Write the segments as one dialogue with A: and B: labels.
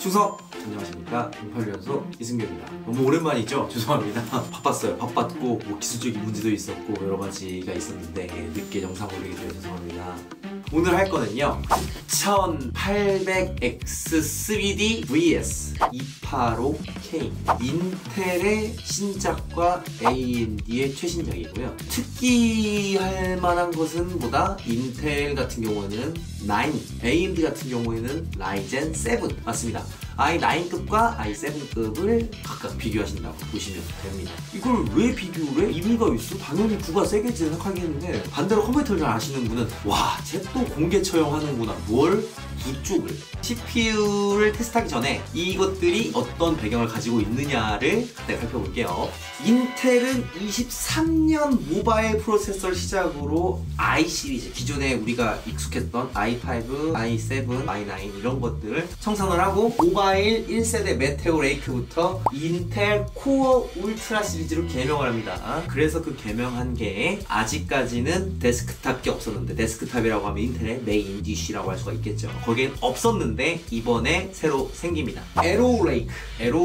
A: 충성! 안녕하십니까. 08연소 이승규입니다. 너무 오랜만이죠? 죄송합니다. 바빴어요. 바빴고 뭐 기술적인 문제도 있었고 여러 가지가 있었는데 늦게 영상 올리게 되어 죄송합니다. 오늘 할 거는요 9800X3D vs 285K 인텔의 신작과 AMD의 최신작이고요. 특기할 만한 것은 뭐다? 인텔 같은 경우에는 9, AMD 같은 경우에는 라이젠 7 맞습니다. i9급과 i7급을 각각 비교하신다고 보시면 됩니다. 이걸 왜 비교를 해? 의미가 있어? 당연히 9가 세겠지 생각하겠는데 반대로 컴퓨터를 잘 아시는 분은 와, 쟤 또 공개 처형하는구나. 뭘? 9 쪽을 CPU를 테스트하기 전에 이것들이 어떤 배경을 가지고 있느냐를 내가 살펴볼게요. 인텔은 23년 모바일 프로세서를 시작으로 i 시리즈, 기존에 우리가 익숙했던 i5, i7, i9 이런 것들을 청산을 하고 모바일 1세대 메테오 레이크부터 인텔 코어 울트라 시리즈로 개명을 합니다. 그래서 그 개명한 게 아직까지는 데스크탑이 없었는데, 데스크탑이라고 하면 인텔의 메인 DC라고 할 수가 있겠죠. 거기엔 없었는데 이번에 새로 생깁니다. 에로우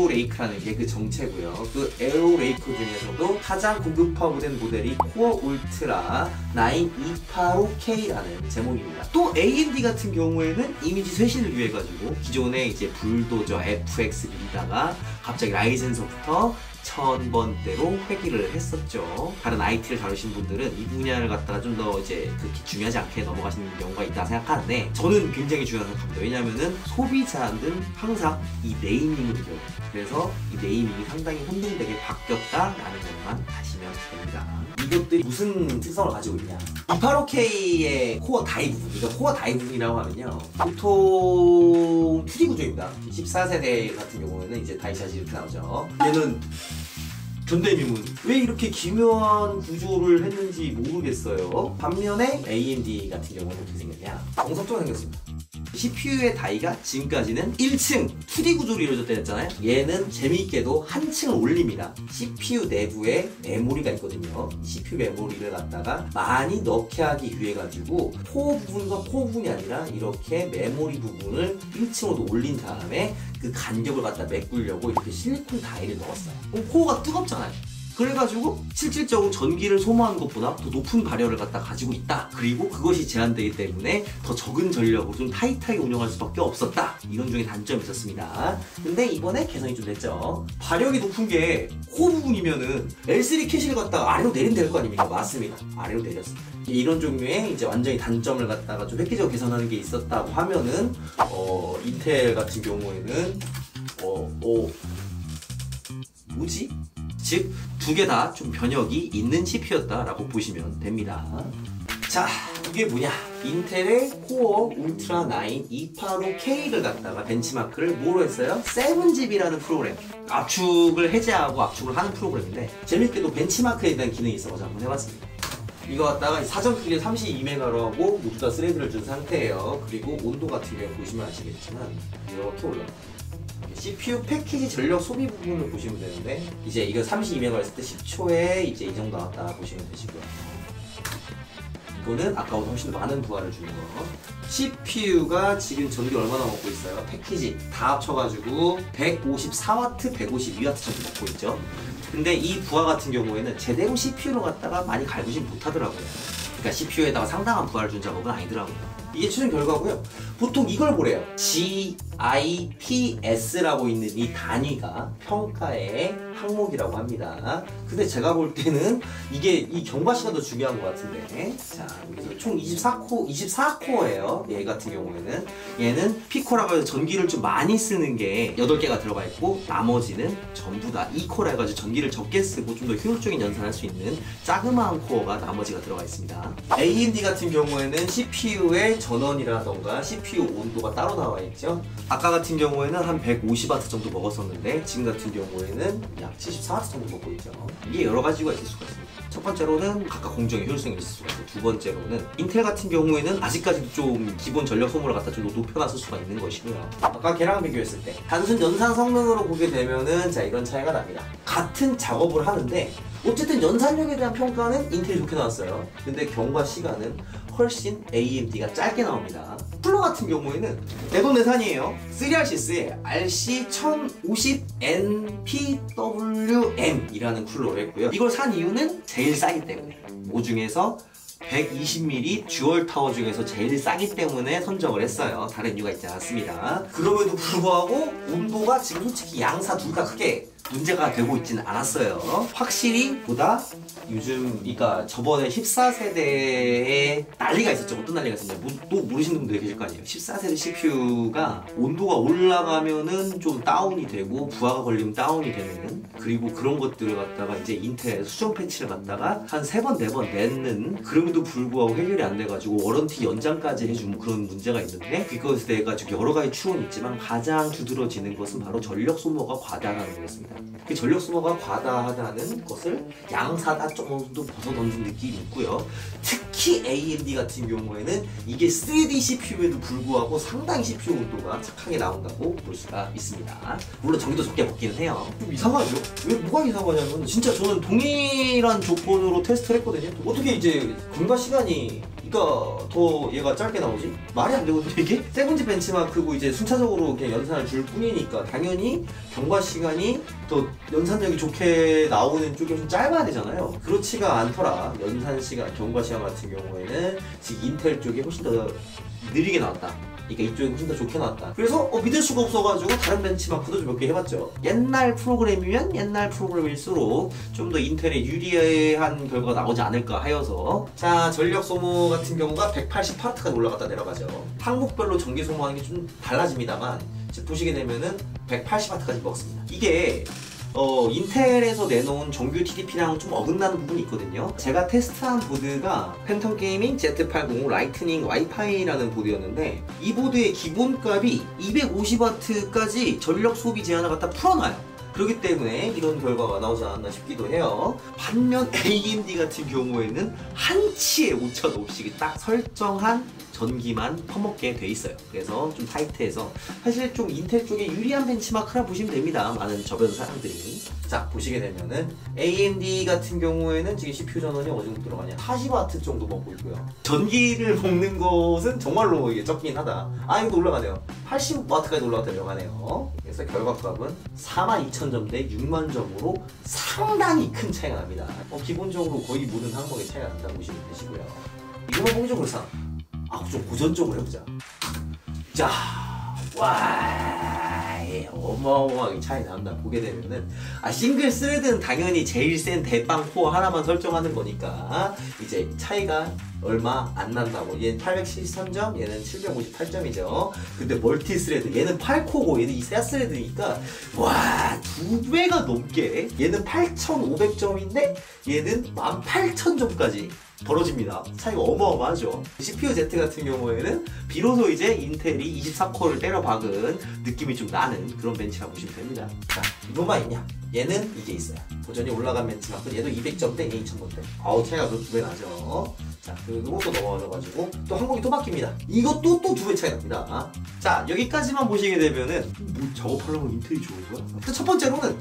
A: 레이크라는 게 그 정체고요. 그 에로우 레이크 중에서도 가장 고급화된 모델이 코어 울트라 9285K라는 제목입니다. 또 AMD 같은 경우에는 이미지 쇄신을 위해 가지고 기존에 이제 불도저 FX 미다가 갑자기 라이젠서부터 1000번대로 회귀를 했었죠. 다른 IT를 다루신 분들은 이 분야를 갖다가 좀 더 이제 그렇게 중요하지 않게 넘어가시는 경우가 있다 생각하는데 저는 굉장히 중요하다고 생각합니다. 왜냐하면은 소비자는 항상 이 네이밍을 느껴요. 그래서 이 네이밍이 상당히 혼동되게 바뀌었다라는 것만 아시면 됩니다. 이것들이 무슨 특성을 가지고 있냐? 285K의 코어 다이 부분, 이거 코어 다이 부분이라고 하면요 보통 2D 구조입니다. 14세대 같은 경우에는 이제 다이샷이 이렇게 나오죠. 얘는 전대미문 왜 이렇게 기묘한 구조를 했는지 모르겠어요. 반면에 AMD 같은 경우는 어떻게 생겼냐? 정석적으로 생겼습니다. CPU의 다이가 지금까지는 1층 2D 구조로 이루어졌다 했잖아요. 얘는 재미있게도 한 층을 올립니다. CPU 내부에 메모리가 있거든요. CPU 메모리를 갖다가 많이 넣게 하기 위해 가지고 코어 부분과 코어 부분이 아니라 이렇게 메모리 부분을 1층으로 올린 다음에 그 간격을 갖다 메꾸려고 이렇게 실리콘 다이를 넣었어요. 그럼 코어가 뜨겁잖아요. 그래가지고 실질적으로 전기를 소모하는 것보다 더 높은 발열을 갖다 가지고 있다. 그리고 그것이 제한되기 때문에 더 적은 전력으로 좀 타이트하게 운영할 수밖에 없었다. 이런 중에 단점이 있었습니다. 근데 이번에 개선이 좀 됐죠. 발열이 높은 게 코어 부분이면은 L3 캐시를 갖다가 아래로 내리면 될 거 아닙니까? 맞습니다. 아래로 내렸습니다. 이런 종류의 이제 완전히 단점을 갖다가 좀 획기적으로 개선하는 게 있었다고 하면은 인텔 같은 경우에는 뭐지? 즉, 두 개 다 좀 변혁이 있는 CPU였다라고 보시면 됩니다. 자, 이게 뭐냐? 인텔의 코어 울트라 9 285K를 갖다가 벤치마크를 뭐로 했어요? 7ZB라는 프로그램. 압축을 해제하고 압축을 하는 프로그램인데 재밌게도 벤치마크에 대한 기능이 있어서 한번 해봤습니다. 이거 갖다가 사전 크기를 32메가로 하고 모두 다 스레드를 준 상태예요. 그리고 온도 같은 경우 보시면 아시겠지만 이렇게 올라가요. CPU 패키지 전력 소비 부분을 보시면 되는데 이제 이거 32메가 했을 때 10초에 이제 이 정도 나왔다 보시면 되시고요. 이거는 아까보다 훨씬 더 많은 부하를 주는 거. CPU가 지금 전기 얼마나 먹고 있어요? 패키지 다 합쳐가지고 154W, 152W 정도 먹고 있죠. 근데 이 부하 같은 경우에는 제대로 CPU로 갖다가 많이 갈구진 못하더라고요. 그러니까 CPU에다가 상당한 부하를 준 작업은 아니더라고요. 이게 최종 결과고요. 보통 이걸 보래요. GIPS라고 있는 이 단위가 평가의 항목이라고 합니다. 근데 제가 볼 때는 이게 이 경과시가 더 중요한 것 같은데. 자, 여기서 총 24코어예요. 얘 같은 경우에는. 얘는 P코라고 해서 전기를 좀 많이 쓰는 게 8개가 들어가 있고 나머지는 전부 다 2코라 해가지고 전기를 적게 쓰고 좀 더 효율적인 연산할 수 있는 자그마한 코어가 나머지가 들어가 있습니다. AMD 같은 경우에는 CPU의 전원이라던가 CPU 온도가 따로 나와 있죠. 아까 같은 경우에는 한 150W 정도 먹었었는데 지금 같은 경우에는 약 74W 정도 먹고 있죠. 이게 여러 가지가 있을 수가 있습니다. 첫 번째로는 각각 공정의 효율성이 있을 수가 있고, 두 번째로는 인텔 같은 경우에는 아직까지도 좀 기본 전력 소모를 갖다 좀 높여놨을 수가 있는 것이고요. 아까 걔랑 비교했을 때 단순 연산 성능으로 보게 되면은 자 이런 차이가 납니다. 같은 작업을 하는데 어쨌든 연산력에 대한 평가는 인텔이 좋게 나왔어요. 근데 경과 시간은 훨씬 AMD가 짧게 나옵니다. 쿨러 같은 경우에는 내돈내산이에요. 3RCS에 RC1050NPWM 이라는 쿨러를 했고요. 이걸 산 이유는 제일 싸기 때문에. 뭐 중에서 120mm 듀얼 타워 중에서 제일 싸기 때문에 선정을 했어요. 다른 이유가 있지 않았습니다. 그럼에도 불구하고 온도가 지금 솔직히 양사 둘 다 크게 문제가 되고 있지는 않았어요. 확실히 보다 요즘, 그러니까 저번에 14세대에 난리가 있었죠. 어떤 난리가 있었냐, 또 모르시는 분들이 계실 거 아니에요. 14세대 CPU가 온도가 올라가면은 좀 다운이 되고 부하가 걸리면 다운이 되는, 그리고 그런 것들을 갖다가 이제 인텔에서 수정 패치를 갖다가 한 3번 4번 냈는, 그럼에도 불구하고 해결이 안 돼가지고 워런티 연장까지 해주는 그런 문제가 있는데, 그것에 대해 가지고 여러 가지 추론이 있지만 가장 두드러지는 것은 바로 전력 소모가 과다하다는 거였습니다. 그 전력 소모가 과다하다는 것을 양사 다 정도 벗어던진 느낌이 있고요. 특히 AMD 같은 경우에는 이게 3D CPU에도 불구하고 상당히 CPU 온도가 착하게 나온다고 볼 수가 있습니다. 물론 전기도 적게 먹기는 해요. 좀 이상하죠? 왜 뭐가 이상하냐면, 진짜 저는 동일한 조건으로 테스트를 했거든요. 어떻게 이제 경과 시간이 더 얘가 짧게 나오지? 말이 안 되거든요, 이게? 세븐지 벤치마크고 이제 순차적으로 그냥 연산을 줄 뿐이니까 당연히 경과 시간이 더 연산력이 좋게 나오는 쪽이 좀 짧아야 되잖아요. 그렇지가 않더라. 연산 시간, 경과 시간 같은 경우에는 지금 인텔 쪽이 훨씬 더 느리게 나왔다. 그러니까 이쪽이 훨씬 더 좋게 나왔다. 그래서 믿을 수가 없어가지고 다른 벤치마크도 좀 몇 개 해봤죠. 옛날 프로그램이면 옛날 프로그램일수록 좀 더 인텔에 유리한 결과가 나오지 않을까 하여서, 자, 전력 소모 같은 경우가 180W까지 올라갔다 내려가죠. 항목별로 전기 소모하는 게 좀 달라집니다만 보시게 되면은 180W까지 먹습니다. 이게 인텔에서 내놓은 정규 TDP랑 좀 어긋나는 부분이 있거든요. 제가 테스트한 보드가 팬텀 게이밍 Z805 라이트닝 와이파이라는 보드였는데, 이 보드의 기본값이 250W까지 전력 소비 제한을 갖다 풀어놔요. 그렇기 때문에 이런 결과가 나오지 않았나 싶기도 해요. 반면 AMD 같은 경우에는 한치의 오차 없이 딱 설정한 전기만 퍼먹게 돼 있어요. 그래서 좀 타이트해서 사실 좀 인텔 쪽에 유리한 벤치마크라 보시면 됩니다. 많은 저변 사람들이. 자, 보시게 되면은 AMD 같은 경우에는 지금 CPU 전원이 어느 정도 들어가냐, 40W 정도 먹고 있고요. 전기를 먹는 것은 정말로 이게 적긴 하다. 이것도 올라가네요. 80W까지 올라갔다 내려가네요. 그래서 결과값은 42,000점 대 60,000점으로 상당히 큰 차이가 납니다. 기본적으로 거의 모든 항목의 차이가 난다고 보시면 되시고요. 이거만 보기 좀 그렇잖아. 좀 고전적으로 해보자. 자, 와, 어마어마하게 차이 난다. 보게 되면은, 싱글 스레드는 당연히 제일 센 대빵 코어 하나만 설정하는 거니까 이제 차이가 얼마 안 난다고. 얘는 873점, 얘는 758점이죠. 근데 멀티 스레드, 얘는 8코고 얘는 이 세 스레드니까 와, 2배가 넘게, 얘는 8,500점인데 얘는 18,000점까지 벌어집니다. 차이가 어마어마하죠. CPU Z 같은 경우에는 비로소 이제 인텔이 24코어를 때려 박은 느낌이 좀 나는 그런 벤치라고 보시면 됩니다. 자, 뭐만 있냐? 얘는 이게 있어요. 도전이 올라간 벤치마크, 얘도 200점대, 얘 2000점대. 차이가 그 2배 나죠. 자, 그리고 또 넘어가가지고 또 항목이 또 바뀝니다. 이것도 또 2배 차이 납니다. 자, 여기까지만 보시게 되면은 뭐 작업하려면 인텔이 좋은 거야? 일단 첫 번째로는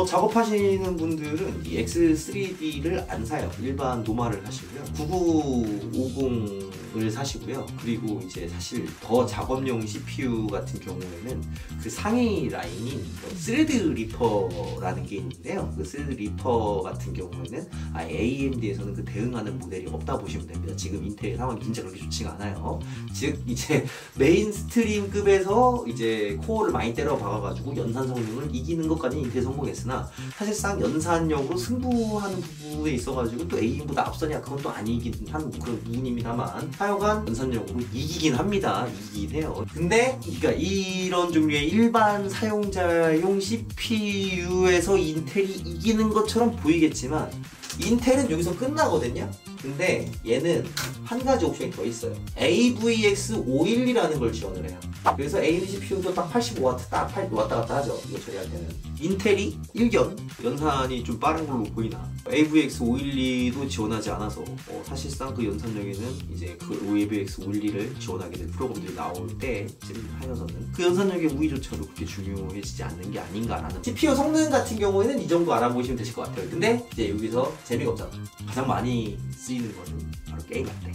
A: 작업하시는 분들은 이 X3D를 안 사요. 일반 노말을 하시고요. 9950을 사시고요. 그리고 이제 사실 더 작업용 CPU 같은 경우에는 그 상위 라인인 스레드 리퍼라는 게 있는데요. 그 스레드 리퍼 같은 경우에는 AMD에서는 그 대응하는 모델이 없다 보시면 됩니다. 지금 인텔의 상황이 진짜 그렇게 좋지가 않아요. 즉 이제 메인스트림급에서 이제 코어를 많이 때려 박아가지고 연산 성능을 이기는 것까지는 인텔이 성공했으나, 사실상 연산력으로 승부하는 부분에 있어가지고 또 AM보다 앞서냐, 그건 또 아니긴 한 그런 부분입니다만, 하여간 연산력으로 이기긴 합니다. 이기긴 해요. 근데 그러니까 이런 종류의 일반 사용자용 CPU에서 인텔이 이기는 것처럼 보이겠지만 인텔은 여기서 끝나거든요. 근데 얘는 한 가지 옵션이 더 있어요. AVX512라는 걸 지원을 해요. 그래서 AMD CPU도 딱 85W 딱 왔다 갔다 하죠. 이거 처리할 때는. 인텔이 1견 연산이 좀 빠른 걸로 보이나. AVX512도 지원하지 않아서 사실상 그 연산력에는 이제 그 AVX512를 지원하게 될 프로그램들이 나올 때쯤 하여서는 그 연산력의 우위조차도 그렇게 중요해지지 않는 게 아닌가라는. CPU 성능 같은 경우에는 이 정도 알아보시면 되실 것 같아요. 근데 이제 여기서 재미가 없잖아. 가장 많이 쓰이는 거는 바로 게임 같대.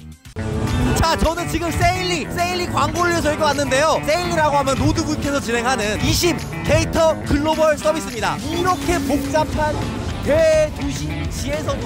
B: 자, 저는 지금 세일리 광고를 위해서 여기 왔는데요. 세일리라고 하면 노드북에서 진행하는 20 데이터 글로벌 서비스입니다. 이렇게 복잡한 대도시지에서도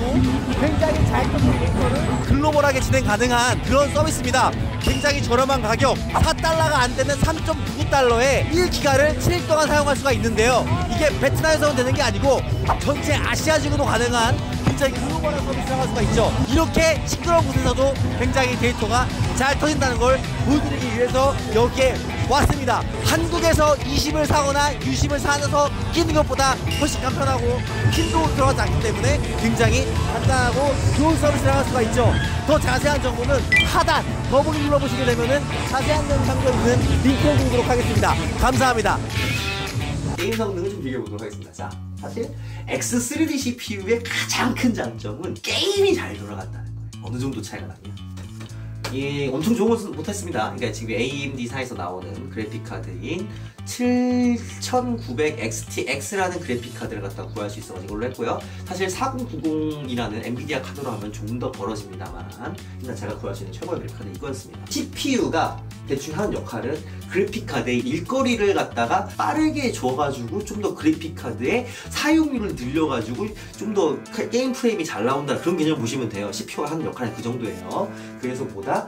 B: 굉장히 잘 켜진 데이터를 글로벌하게 진행 가능한 그런 서비스입니다. 굉장히 저렴한 가격, 4달러가 안 되는 3.99달러에 1기가를 7일 동안 사용할 수가 있는데요. 이게 베트남에서만 되는 게 아니고 전체 아시아지구도 가능한 굉장히 글로벌한 서비스를 할 수가 있죠. 이렇게 시끄러운 곳에서도 굉장히 데이터가 잘 터진다는 걸 보여드리기 위해서 여기에 왔습니다. 한국에서 20을 사거나 U10을 사서 끼는 것보다 훨씬 간편하고 힘도 들어가지 않기 때문에 굉장히 간단하고 좋은 서비스를 할 수가 있죠. 더 자세한 정보는 하단 더보기 눌러보시게 되면은 자세한 영상도 있는 링크를 드리도록 하겠습니다. 감사합니다.
A: 게임 성능을 좀 비교해보도록 하겠습니다. 자, 사실 X3D CPU의 가장 큰 장점은 게임이 잘 돌아간다는 거예요. 어느 정도 차이가 나냐. 예, 엄청 좋은 것은 못했습니다. 그러니까 지금 AMD사에서 나오는 그래픽카드인 7900XTX라는 그래픽카드를 갖다 구할 수 있어서 이걸로 했고요. 사실 4090이라는 엔비디아 카드로 하면 좀 더 벌어집니다만 일단 제가 구할 수 있는 최고의 그래픽카드 이거였습니다. CPU가 대충 하는 역할은 그래픽카드의 일거리를 갖다가 빠르게 줘가지고 좀 더 그래픽카드의 사용률을 늘려가지고 좀 더 게임 프레임이 잘 나온다, 그런 개념 보시면 돼요. CPU가 하는 역할은 그 정도예요. 그래서 보다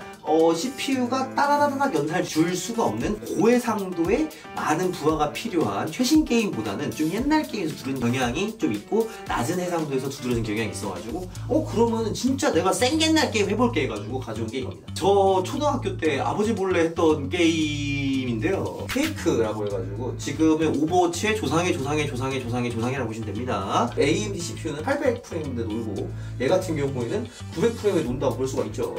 A: CPU가 따라다닥 연산을 줄 수가 없는 고해상도의 많은 부하가 필요한 최신 게임보다는 좀 옛날 게임에서 두드러진 경향이 좀 있고 낮은 해상도에서 두드러진 경향이 있어가지고 그러면 진짜 내가 센 옛날 게임 해볼게 해가지고 가져온 게임입니다. 저 초등학교 때 아버지 몰래 했던 게임인데요, 페이크라고 해가지고 지금의 오버워치의 조상이라고 보시면 됩니다. AMD CPU는 800프레임인데 놀고 얘 같은 경우에는 900프레임에 논다고 볼 수가 있죠.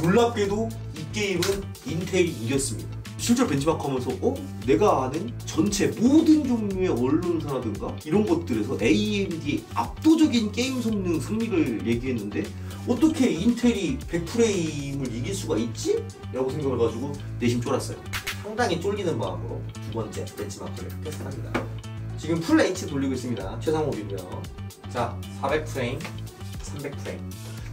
A: 놀랍게도 이 게임은 인텔이 이겼습니다. 실제로 벤치마크하면서 내가 아는 전체 모든 종류의 언론사라든가 이런 것들에서 AMD의 압도적인 게임 성능 승리를 얘기했는데 어떻게 인텔이 100프레임을 이길 수가 있지? 라고 생각을 가지고 내심 쫄았어요. 상당히 쫄리는 마음으로 두 번째 벤치마크를 테스트합니다. 지금 풀 HD 돌리고 있습니다. 최상업이고요. 자, 400프레임, 300프레임.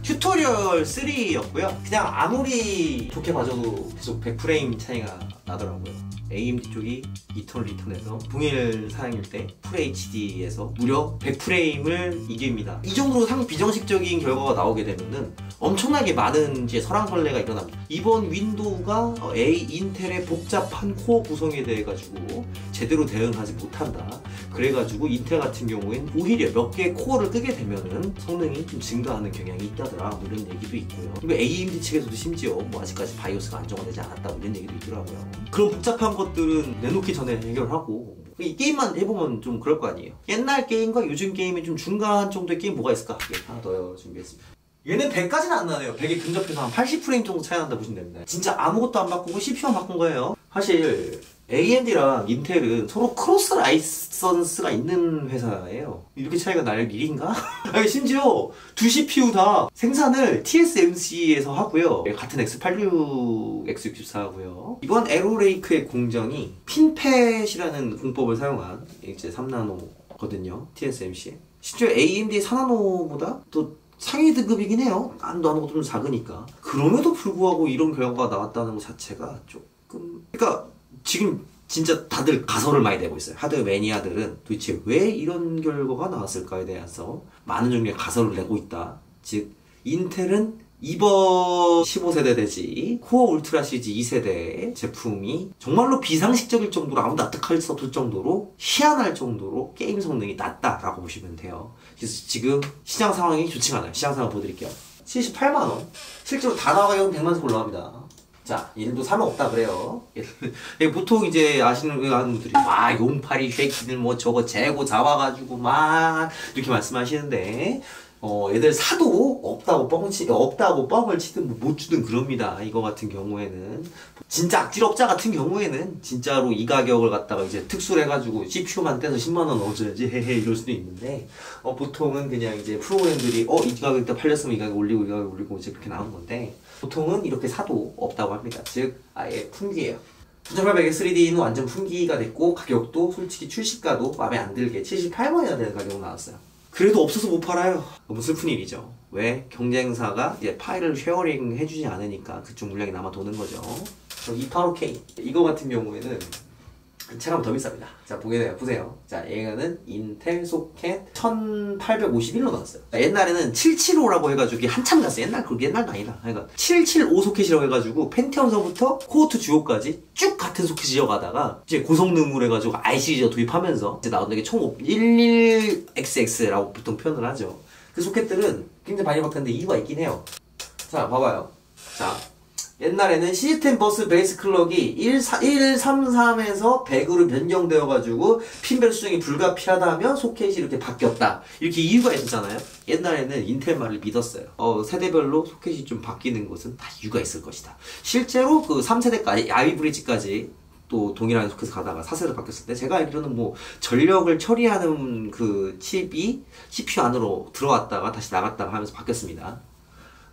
A: 튜토리얼 3였고요. 그냥 아무리 좋게 봐줘도 계속 100프레임 차이가 나더라고요. AMD 쪽이 이터널 리턴에서 동일 사양일 때 FHD에서 무려 100프레임을 이깁니다. 이 정도로 비정식적인 결과가 나오게 되면은 엄청나게 많은 이제 설왕설래가 일어납니다. 이번 윈도우가 인텔의 복잡한 코어 구성에 대해 가지고 제대로 대응하지 못한다. 그래가지고 인텔 같은 경우엔 오히려 몇 개의 코어를 끄게 되면은 성능이 좀 증가하는 경향이 있다더라, 뭐 이런 얘기도 있고요. 그리고 AMD 측에서도 심지어 뭐 아직까지 바이오스가 안정화되지 않았다, 뭐 이런 얘기도 있더라고요. 그런 복잡한 것들은 내놓기 전에 해결하고 이 게임만 해보면 좀 그럴 거 아니에요. 옛날 게임과 요즘 게임의 좀 중간 정도의 게임 뭐가 있을까? 하나 더 준비했습니다. 얘는 100까지는 안 나네요. 100에 근접해서 한 80프레임 정도 차이 난다 보시면 됩니다. 진짜 아무것도 안 바꾸고 CPU만 바꾼 거예요. 사실 AMD랑 인텔은 서로 크로스 라이선스가 있는 회사예요. 이렇게 차이가 날 일인가? 아니, 심지어 두 CPU 다 생산을 TSMC에서 하고요. 같은 X86, X64고요. 이번 에로레이크의 공정이 핀팻이라는 공법을 사용한 이제 3나노거든요. TSMC. 심지어 AMD 4나노보다 또 상위 등급이긴 해요. 난도 하는 것도 좀 작으니까. 그럼에도 불구하고 이런 결과가 나왔다는 것 자체가 조금, 그러니까 지금 진짜 다들 가설을 많이 내고 있어요. 하드 매니아들은 도대체 왜 이런 결과가 나왔을까에 대해서 많은 종류의 가설을 내고 있다. 즉 인텔은 이번 15세대 대지 코어 울트라 시리즈 2세대 제품이 정말로 비상식적일 정도로 아무도 납득할 수 없을 정도로 희한할 정도로 게임 성능이 낮다라고 보시면 돼요. 그래서 지금 시장 상황이 좋지가 않아요. 시장 상황 보여드릴게요. 78만원. 실제로 다 나가면 100만원 올라갑니다. 자, 얘들도 사면 없다 그래요. 보통 이제 아시는 분들이 용팔이 쉐이키는 뭐 저거 재고 잡아가지고 막 이렇게 말씀하시는데 애들 사도 없다고 뻥을 치든 뭐 못 주든 그럽니다. 이거 같은 경우에는 진짜 악질업자 같은 경우에는 진짜로 이 가격을 갖다가 이제 특수를 해가지고 CPU만 떼서 10만원 넣어줘야지 헤헤 이럴 수도 있는데 보통은 그냥 이제 프로그램들이 이 가격대 팔렸으면 이 가격 올리고 이 가격 올리고 이제 그렇게 나오는 건데 보통은 이렇게 사도 없다고 합니다. 즉 아예 품귀예요. 9800X 3D는 완전 품귀가 됐고 가격도 솔직히 출시가도 마음에 안 들게 78만원이나 되는 가격으로 나왔어요. 그래도 없어서 못 팔아요. 너무 슬픈 일이죠. 왜? 경쟁사가 이제 파일을 쉐어링 해주지 않으니까 그쪽 물량이 남아 도는 거죠. 285K 이거 같은 경우에는 체감은 더 비쌉니다. 자 보세요. 자 얘는 인텔 소켓 1851로 나왔어요. 옛날에는 775라고 해가지고 이게 한참 갔어요. 그게 옛날도 아니다. 그러니까 775 소켓이라고 해가지고 펜티엄서부터 코어2 듀오까지 쭉 같은 소켓 이어가다가 이제 고성능으로 해가지고 i시리즈가 도입하면서 이제 나오는 게 총 11XX라고 보통 표현을 하죠. 그 소켓들은 굉장히 많이 바뀌었는데 이유가 있긴 해요. 자 봐봐요. 자 옛날에는 시스템 버스 베이스 클럭이 133에서 100으로 변경되어가지고 핀별 수정이 불가피하다면 소켓이 이렇게 바뀌었다. 이렇게 이유가 있었잖아요. 옛날에는 인텔 말을 믿었어요. 세대별로 소켓이 좀 바뀌는 것은 다 이유가 있을 것이다. 실제로 그 3세대까지, 아이브리지까지 또 동일한 소켓을 가다가 4세대로 바뀌었을 때 제가 알기로는 뭐 전력을 처리하는 그 칩이 CPU 안으로 들어왔다가 다시 나갔다가 하면서 바뀌었습니다.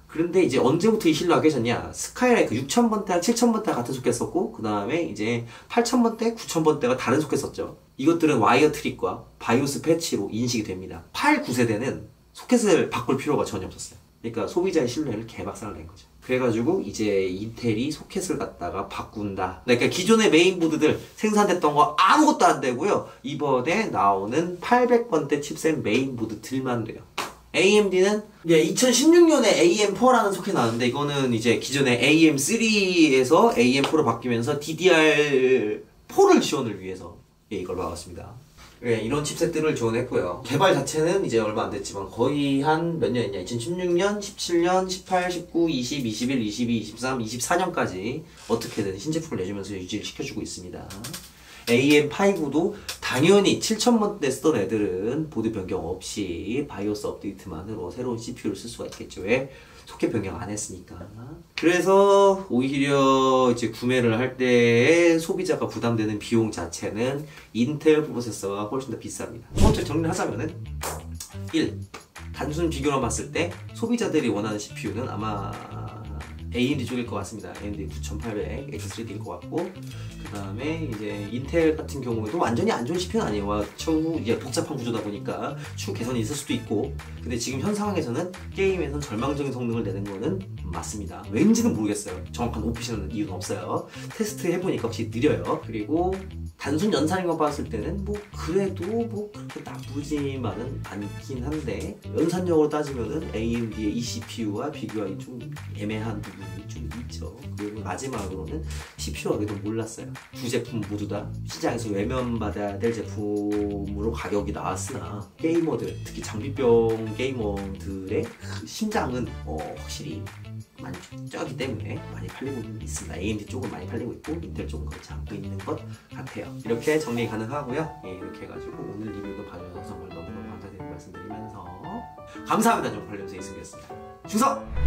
A: 그런데 이제 언제부터 이 실로 바뀌었냐? 스카이라이크 6000번대와 7000번대 같은 소켓 썼고 그 다음에 이제 8000번대, 9000번대가 다른 소켓 썼죠. 이것들은 와이어 트릭과 바이오스 패치로 인식이 됩니다. 8, 9세대는 소켓을 바꿀 필요가 전혀 없었어요. 그러니까 소비자의 신뢰를 개박살을 낸 거죠. 그래가지고 이제 인텔이 소켓을 갖다가 바꾼다. 그러니까 기존의 메인보드들 생산됐던 거 아무것도 안 되고요. 이번에 나오는 800번대 칩셋 메인보드들만 돼요. AMD는 2016년에 AM4라는 소켓 나왔는데 이거는 이제 기존의 AM3에서 AM4로 바뀌면서 DDR4를 지원을 위해서 이걸 나왔습니다. 이런 칩셋들을 지원했고요. 개발 자체는 이제 얼마 안 됐지만 거의 한 몇 년이냐 2016년, 17년, 18, 19, 20, 21, 22, 23, 24년까지 어떻게든 신제품을 내주면서 유지를 시켜주고 있습니다. AM5도 당연히 7000번대 쓰던 애들은 보드 변경 없이 바이오스 업데이트만으로 새로운 CPU를 쓸 수가 있겠죠. 왜? 소켓 변경 안 했으니까. 그래서 오히려 이제 구매를 할 때 소비자가 부담되는 비용 자체는 인텔 프로세서가 훨씬 더 비쌉니다. 먼저 정리를 하자면은 1. 단순 비교만 봤을 때 소비자들이 원하는 CPU는 아마 AMD 쪽일 것 같습니다. AMD 9800 X3D일 것 같고 그 다음에 이제 인텔 같은 경우에도 완전히 안 좋은 CPU는 아니에요. 추후 이제 복잡한 구조다 보니까 추후 개선이 있을 수도 있고 근데 지금 현 상황에서는 게임에선 절망적인 성능을 내는 거는 맞습니다. 왠지는 모르겠어요. 정확한 오피셜 이유는 없어요. 테스트 해보니까 확실히 느려요. 그리고 단순 연산력만 봤을 때는 뭐 그래도 뭐 그렇게 나쁘지만은 않긴 한데 연산력으로 따지면은 AMD의 이 CPU와 비교하기 좀 애매한 부분이 좀 있죠. 그리고 마지막으로는 CPU 가격도 몰랐어요. 두 제품 모두 다 시장에서 외면받아야 될 제품으로 가격이 나왔으나 게이머들, 특히 장비병 게이머들의 심장은 확실히 많이 쩌기 때문에 많이 팔리고 있습니다. AMD 쪽은 많이 팔리고 있고 인텔 쪽은 그렇지 않고 있는 것 같아요. 이렇게 정리 가능하고요. 이렇게 해가지고 오늘 리뷰도 봐주셔서 정말 너무너무 감사드리는 말씀드리면서 감사합니다. 정팔 연수의 승기였습니다. 충성!